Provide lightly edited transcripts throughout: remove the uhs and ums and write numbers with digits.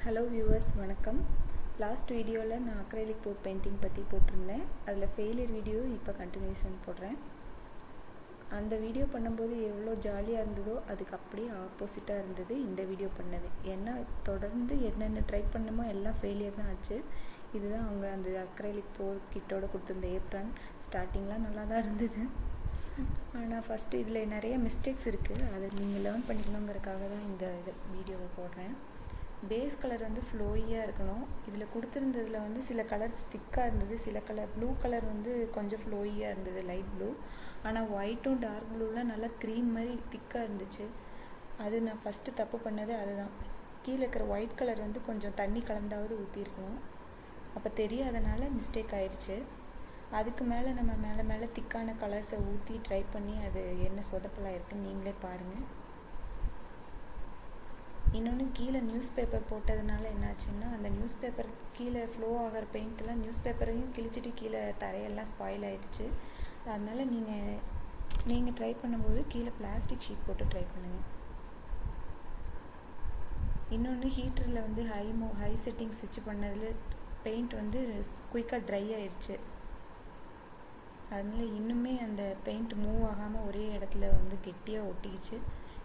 Hello viewers, வணக்கம். Last வீடியோவில் நான் அக்ரைலிக் போர்ட் பெயிண்டிங் பற்றி போட்டிருந்தேன். அதில் ஃபெயிலியர் வீடியோ இப்போ கண்டினியூஷன் போடுறேன். அந்த வீடியோ பண்ணும்போது எவ்வளோ ஜாலியாக இருந்ததோ அதுக்கு அப்படியே ஆப்போசிட்டாக இருந்தது இந்த வீடியோ பண்ணது. ஏன்னா தொடர்ந்து என்னென்ன ட்ரை பண்ணமோ எல்லாம் ஃபெயிலியர் தான் ஆச்சு. இதுதான் அவங்க அந்த அக்ரைலிக் போர்ட் கிட்டோட கொடுத்துருந்த ஏப்ரான். ஸ்டார்டிங்லாம் நல்லா தான் இருந்தது. ஆனால் ஃபஸ்ட்டு இதில் நிறைய மிஸ்டேக்ஸ் இருக்குது. அதை நீங்கள் லேர்ன் பண்ணிக்கணுங்கிறதுக்காக தான் இந்த வீடியோவை போடுறேன். பேஸ் கலர் வந்து ஃப்ளோயியாக இருக்கணும். இதில் கொடுத்துருந்ததில் வந்து சில கலர்ஸ் திக்காக இருந்தது, சில கலர் ப்ளூ கலர் வந்து கொஞ்சம் ஃப்ளோயியாக இருந்தது, லைட் ப்ளூ. ஆனால் ஒயிட்டும் டார்க் ப்ளூலாம் நல்லா க்ரீம் மாதிரி திக்காக இருந்துச்சு. அது நான் ஃபஸ்ட்டு தப்பு பண்ணது அதுதான். கீழே இருக்கிற ஒயிட் கலர் வந்து கொஞ்சம் தண்ணி கலந்தாவது ஊற்றிருக்கணும். அப்போ தெரியாதனால மிஸ்டேக் ஆயிடுச்சு. அதுக்கு மேலே நம்ம மேலே திக்கான கலர்ஸை ஊற்றி ட்ரை பண்ணி அது என்ன சொதப்பலாக இருக்குன்னு நீங்களே பாருங்கள். இன்னொன்று, கீழே நியூஸ் பேப்பர் போட்டதுனால என்னாச்சுன்னா, அந்த நியூஸ் பேப்பர் கீழே ஃப்ளோ ஆகிற பெயிண்ட்டெல்லாம் நியூஸ் பேப்பரையும் கிழிச்சிட்டு கீழே தரையெல்லாம் ஸ்பாயில் ஆகிடுச்சு. அதனால் நீங்கள் ட்ரை பண்ணும்போது கீழே பிளாஸ்டிக் ஷீட் போட்டு ட்ரை பண்ணுங்கள். இன்னொன்று, ஹீட்டரில் வந்து ஹை செட்டிங் ஸ்விட்ச் பண்ணதில் பெயிண்ட் வந்து குயிக்காக ட்ரை ஆயிடுச்சு. அதனால் இன்னுமே அந்த பெயிண்ட் மூவ் ஆகாமல் ஒரே இடத்துல வந்து கெட்டியாக ஒட்டிக்கிச்சு.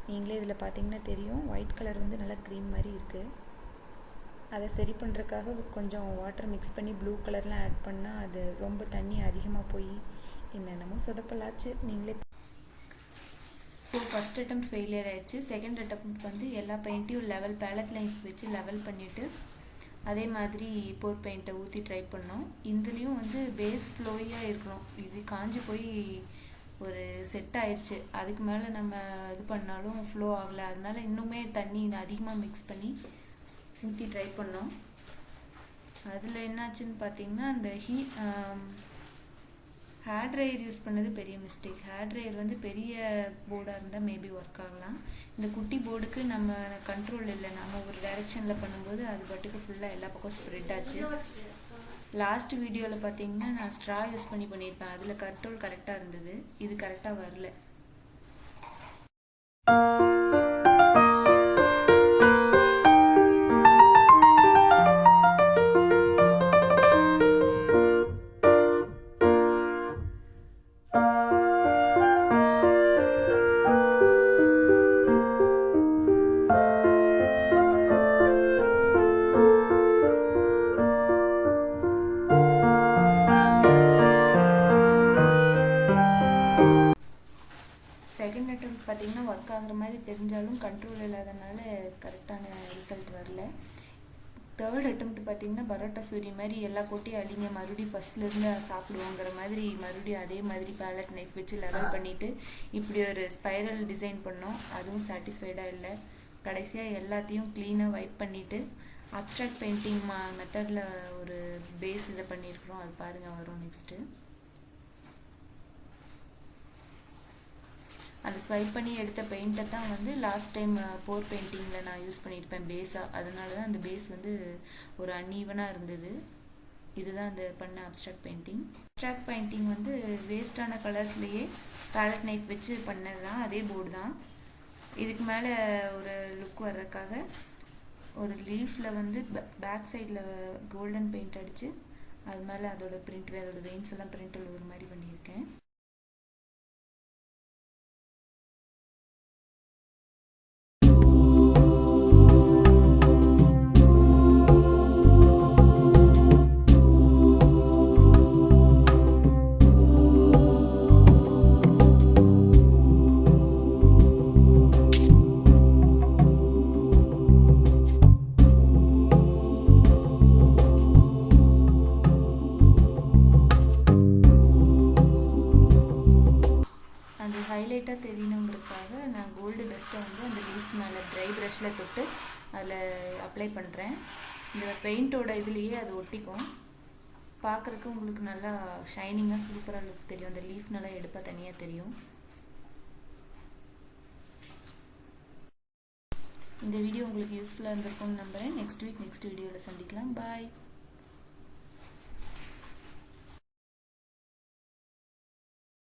நீங்களே இதில் பார்த்தீங்கன்னா தெரியும், ஒயிட் கலர் வந்து நல்லா க்ரீம் மாதிரி இருக்குது. அதை சரி பண்ணுறதுக்காக கொஞ்சம் வாட்டர் மிக்ஸ் பண்ணி ப்ளூ கலர்லாம் ஆட் பண்ணால் அது ரொம்ப தண்ணி அதிகமாக போய் என்னென்னமோ சொதப்பலாச்சு. நீங்களே ஃபஸ்ட் அட்டம் ஃபெயிலியர் ஆயிடுச்சு. செகண்ட் அட்டம் வந்து எல்லா பெயிண்ட்டையும் லெவல் பேலட் லைன்ஸ் வச்சு லெவல் பண்ணிவிட்டு அதே மாதிரி போர் பெயிண்ட்டை ஊற்றி ட்ரை பண்ணோம். இதுலேயும் வந்து பேஸ் ஃப்ளோயாக இருக்கணும். இது காஞ்சி போய் ஒரு செட் ஆயிடுச்சு. அதுக்கு மேலே நம்ம இது பண்ணாலும் ஃப்ளோ ஆகலை. அதனால இன்னுமே தண்ணி அதிகமாக மிக்ஸ் பண்ணி ஊற்றி ட்ரை பண்ணோம். அதில் என்னாச்சுன்னு பார்த்தீங்கன்னா, அந்த ஹேர் ட்ரையர் யூஸ் பண்ணது பெரிய மிஸ்டேக். ஹேர் ட்ரையர் வந்து பெரிய போர்டாக இருந்தால் மேபி ஒர்க் ஆகலாம். இந்த குட்டி போர்டுக்கு நம்ம கண்ட்ரோல் இல்லை. நம்ம ஒரு டைரெக்ஷனில் பண்ணும்போது அது பாட்டுக்கு ஃபுல்லாக எல்லா பக்கம் ஸ்ப்ரெட் ஆச்சு. லாஸ்ட் வீடியோவில் பார்த்தீங்கன்னா நான் ஸ்ட்ரா யூஸ் பண்ணியிருப்பேன். அதில் கண்ட்ரோல் கரெக்டாக இருந்தது. இது கரெக்டாக வரல. செகண்ட் அட்டம் பார்த்தீங்கன்னா ஒர்க் ஆகுற மாதிரி தெரிஞ்சாலும் கண்ட்ரோல் இல்லாதனால கரெக்டான ரிசல்ட் வரல. தேர்ட் அட்டம் பார்த்தீங்கன்னா பரோட்டா சூரி மாதிரி எல்லா கொட்டையும் அழிங்க, மறுபடியும் ஃபஸ்ட்லேருந்து சாப்பிடுவோங்கிற மாதிரி மறுபடியும் அதே மாதிரி பேலட் நைஃப் வச்சு லெவல் பண்ணிவிட்டு இப்படி ஒரு ஸ்பைரல் டிசைன் பண்ணோம். அதுவும் சாட்டிஸ்ஃபைடாக இல்லை. கடைசியாக எல்லாத்தையும் க்ளீனாக வைப் பண்ணிவிட்டு அப்ஸ்ட்ராக்ட் பெயிண்டிங் மெத்தடில் ஒரு பேஸ் இதை பண்ணியிருக்கிறோம். அது பாருங்கள், வரும் நெக்ஸ்ட்டு. அந்த ஸ்வைப் பண்ணி எடுத்த பெயிண்ட்டை தான் வந்து லாஸ்ட் டைம் போர் பெயிண்டிங்கில் நான் யூஸ் பண்ணியிருப்பேன் பேஸாக. அதனால தான் அந்த பேஸ் வந்து ஒரு அன்ஈவனாக இருந்தது. இதுதான் அந்த பண்ண அப்ஸ்ட்ராக்ட் பெயிண்டிங். அப்ஸ்ட்ராக்ட் பெயிண்டிங் வந்து வேஸ்டான கலர்ஸ்லேயே பேலட் நைஃப் வச்சு பண்ணது தான், அதே போர்டு தான். இதுக்கு மேலே ஒரு லுக் வர்றதுக்காக ஒரு லீஃபில் வந்து பேக் சைடில் கோல்டன் பெயிண்ட் அடித்து அது மேலே அதோட பிரிண்ட், அதோட வெயின்ஸ் எல்லாம் பிரிண்டில் ஒரு மாதிரி பண்ணியிருக்கேன். ஹைலைட்டாக தெரியணுங்கிறதுக்காக நான் கோல்டு டஸ்ட்டை வந்து அந்த லீஃப் மேலே ட்ரை ப்ரஷில் தொட்டு அதில் அப்ளை பண்ணுறேன். இந்த பெயிண்ட்டோட இதுலேயே அது ஒட்டிக்கும். பார்க்குறதுக்கு உங்களுக்கு நல்லா ஷைனிங்காக சூப்பராக லுக் தெரியும். அந்த லீஃப் நல்லா எடுப்பாக தனியாக தெரியும். இந்த வீடியோ உங்களுக்கு யூஸ்ஃபுல்லாக இருந்திருக்கும்னு நம்புகிறேன். நெக்ஸ்ட் வீடியோவில் சந்திக்கலாம். பாய்.